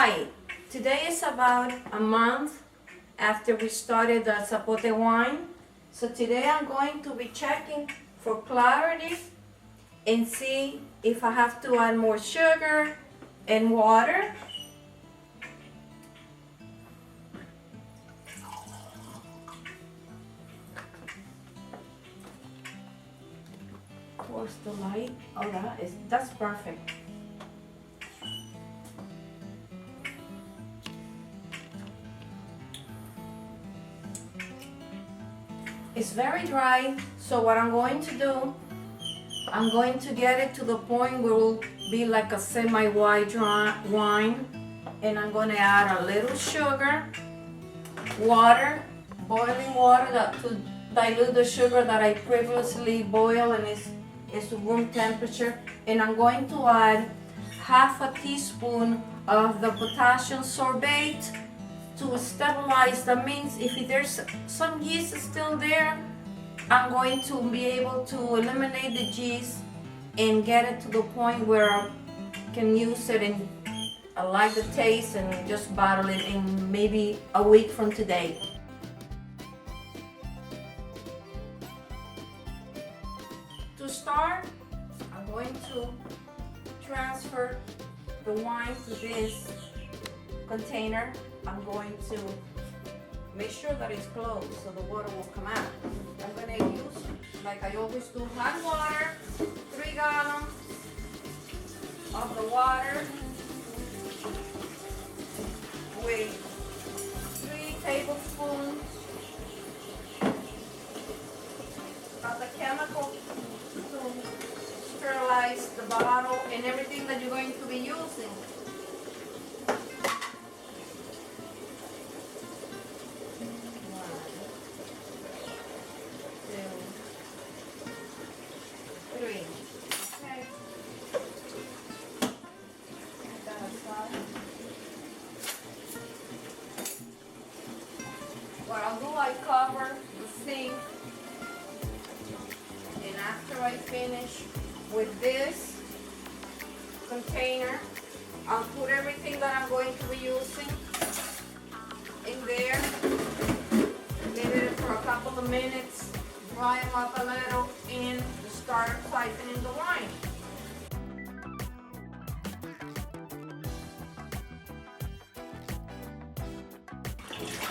Hi, today is about a month after we started the Zapote wine. So today I'm going to be checking for clarity and see if I have to add more sugar and water. Where's the light? Oh, that's perfect. It's very dry, so what I'm going to do, I'm going to get it to the point where it will be like a semi-white wine, and I'm going to add a little sugar, water, boiling water to dilute the sugar that I previously boiled and is room temperature, and I'm going to add half a teaspoon of the potassium sorbate to stabilize. That means if there's some yeast still there, I'm going to be able to eliminate the yeast and get it to the point where I can use it and I like the taste and just bottle it in maybe a week from today. To start, I'm going to transfer the wine to this container. I'm going to make sure that it's closed so the water will come out. I'm going to use, like I always do, hot water, 3 gallons of the water with 3 tablespoons of the chemical to sterilize the bottle and everything that you're going to be using. What I'll do, I cover the sink, and after I finish with this container, I'll put everything that I'm going to be using in there, leave it for a couple of minutes, dry them up a little, and start siphoning the wine.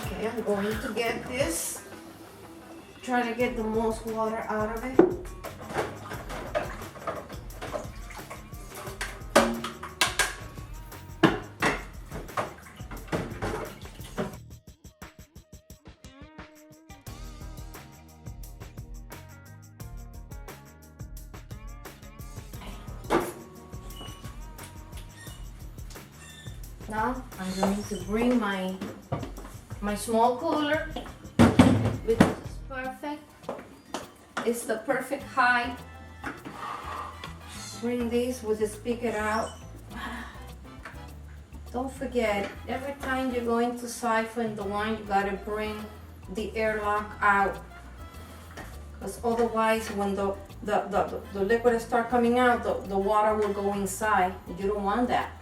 Okay, I'm going to get this. Try to get the most water out of it. Now I'm going to bring my small cooler, which is perfect. It's the perfect height. Bring this with the speaker out. Don't forget, every time you're going to siphon the wine, you gotta bring the airlock out, because otherwise when the liquid start coming out, the water will go inside. You don't want that.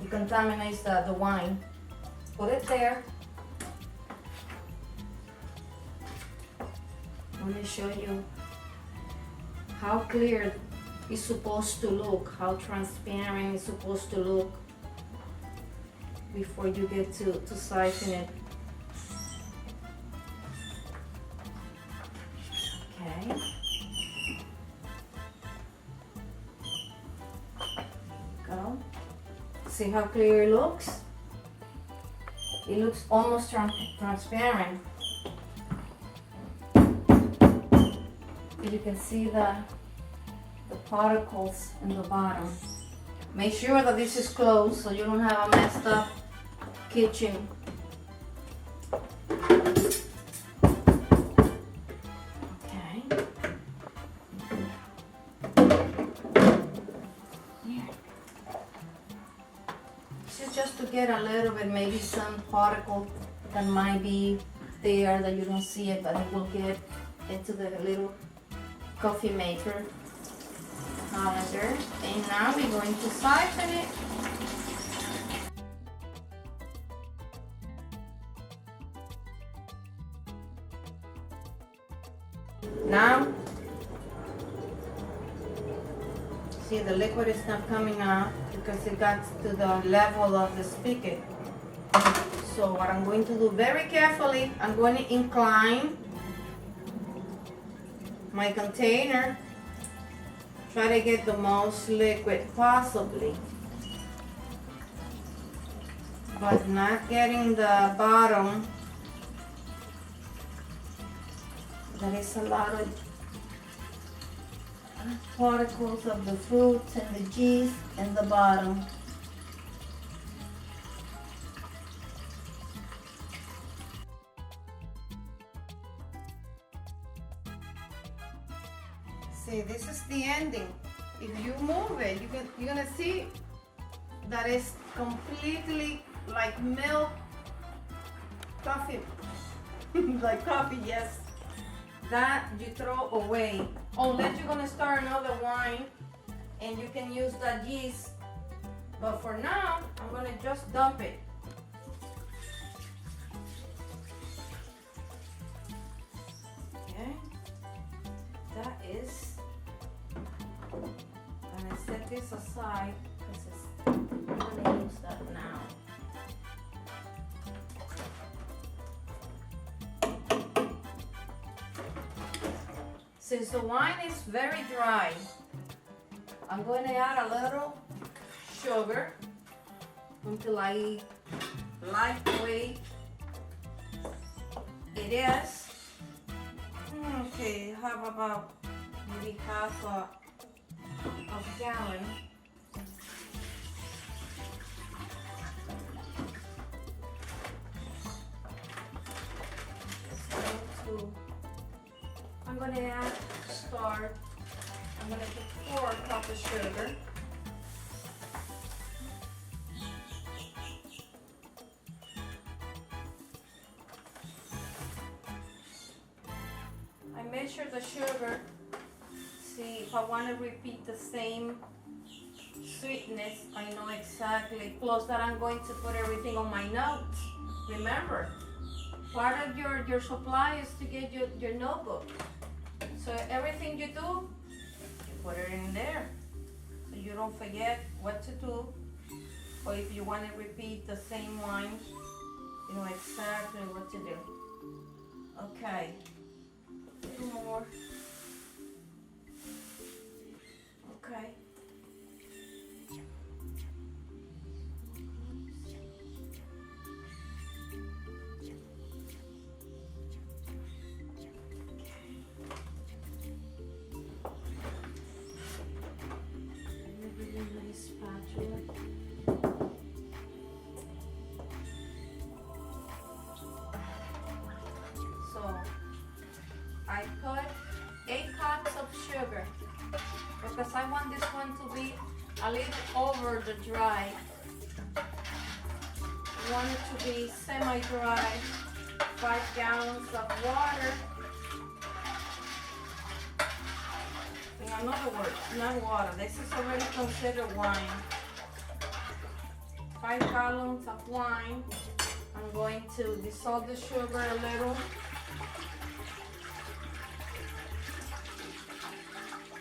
It contaminates the wine. Put it there. Let me show you how clear it's supposed to look, how transparent it's supposed to look before you get to siphon it. Okay. Go. See how clear it looks? It looks almost transparent. You can see the particles in the bottom. Make sure that this is closed so you don't have a messed up kitchen. Okay. Here. This is just to get a little bit, maybe some particle that might be there that you don't see it, but it will get into the little coffee maker colander. And now we're going to siphon it. Now, see the liquid is not coming out because it got to the level of the spigot. So what I'm going to do very carefully, I'm going to incline my container, try to get the most liquid possibly, but not getting the bottom. There is a lot of particles of the fruits and the yeast in the bottom. See, this is the ending. If you move it, you're gonna see that it's completely like milk, coffee, like coffee, yes. That you throw away. Unless you're gonna start another wine and you can use that yeast. But for now, I'm gonna just dump it. Okay, that is. I'm gonna set this aside because I'm gonna use that now. Since the wine is very dry, I'm going to add a little sugar until I like the way it is. Okay, have about maybe half a gallon. I'm going to add start. I'm going to put 4 cups of sugar. I measure the sugar. See if I want to repeat the same sweetness, I know exactly. Plus that I'm going to put everything on my notes. Remember, part of your supply is to get your notebook. So everything you do, you put it in there. So you don't forget what to do. Or if you want to repeat the same wine, you know exactly what to do. Okay, a little more. Okay. I put 8 cups of sugar because I want this one to be a little over the dry. I want it to be semi-dry. 5 gallons of water. In other words, not water. This is already considered wine. 5 gallons of wine. I'm going to dissolve the sugar a little.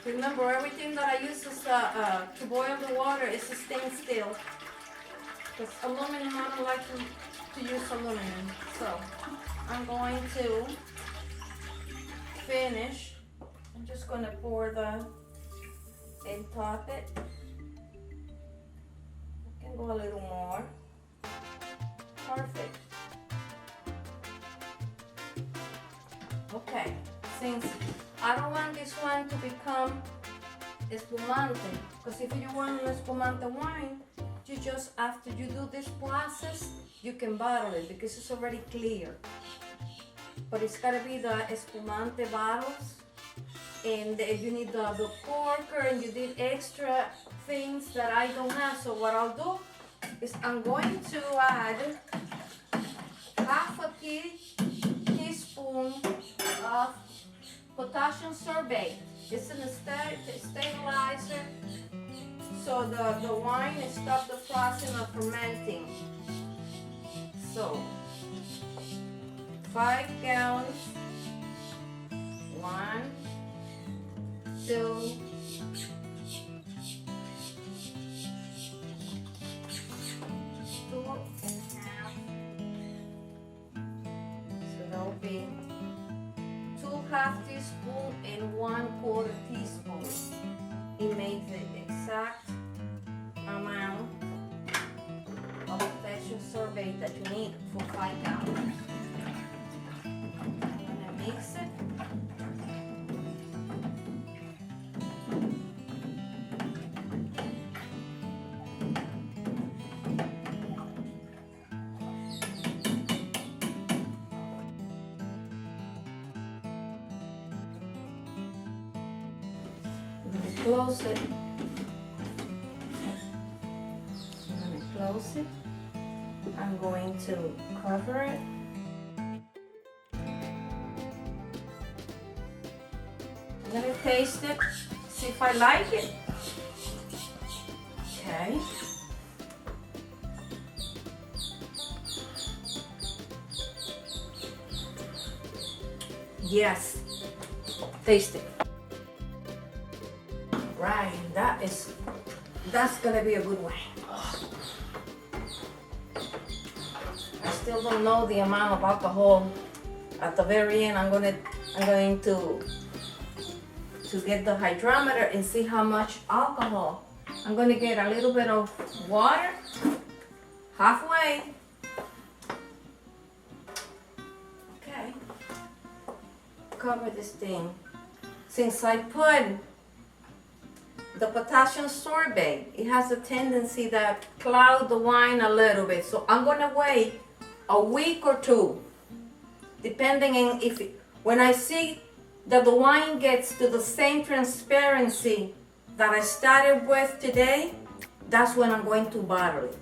Remember, everything that I use is, to boil the water is a stainless steel. Because aluminum, I don't like to use aluminum. So, I'm going to finish. I'm just going to pour and top it. I can go a little more. Perfect. Okay, since I don't want this one to become espumante, because if you want an espumante wine, you just, after you do this process, you can bottle it because it's already clear. But it's gotta be the espumante bottles, and you need the corker, and you did extra things that I don't have. So what I'll do is I'm going to add half a teaspoon of potassium sorbate. It's a stabilizer, so the wine stops the process of fermenting. So 5 gallons, 1, still two and a half. So that will be 2/2 teaspoon and 1/4 teaspoon. It makes the exact amount of potassium sorbate that you need for 5 gallons. I'm gonna mix it. Close it. I'm going to close it. I'm going to cover it. I'm going to taste it, see if I like it. Okay. Yes. Taste it. Right, that's gonna be a good one. I still don't know the amount of alcohol. At the very end, I'm going to get the hydrometer and see how much alcohol. I'm going to get a little bit of water, halfway. Okay, cover this thing. Since I put the potassium sorbate, it has a tendency to cloud the wine a little bit. So I'm gonna wait a week or two, depending on when I see that the wine gets to the same transparency that I started with today, that's when I'm going to bottle it.